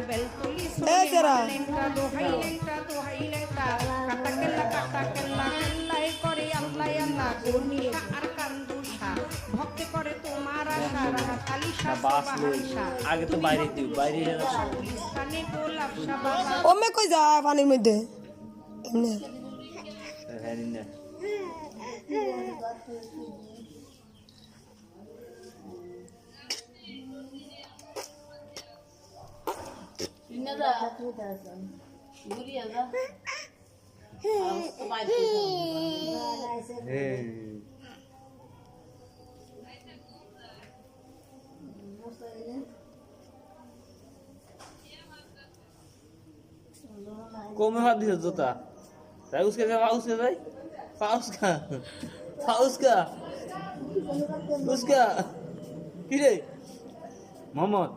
বেলতলি সোলেমান লেংটা দোহাই লেংটা কাটা কেল্লা কেল্লাই করে আল্লাহ আল্লাহ গর্নিশা আর কান্দুষা ভক্তে করে তোমার আশা রাহা তালিশা বাহারিশা আগে তো বাইরে দিও বাইরে স্থানে গোলাপ বাবা ওমে কই যা পানির মধ্যে এমনি হ্যাঁ না Nada. Guri ada. Come vai dizer Zota? Paus que vai? Pausca. Usca. Kire. Mamad.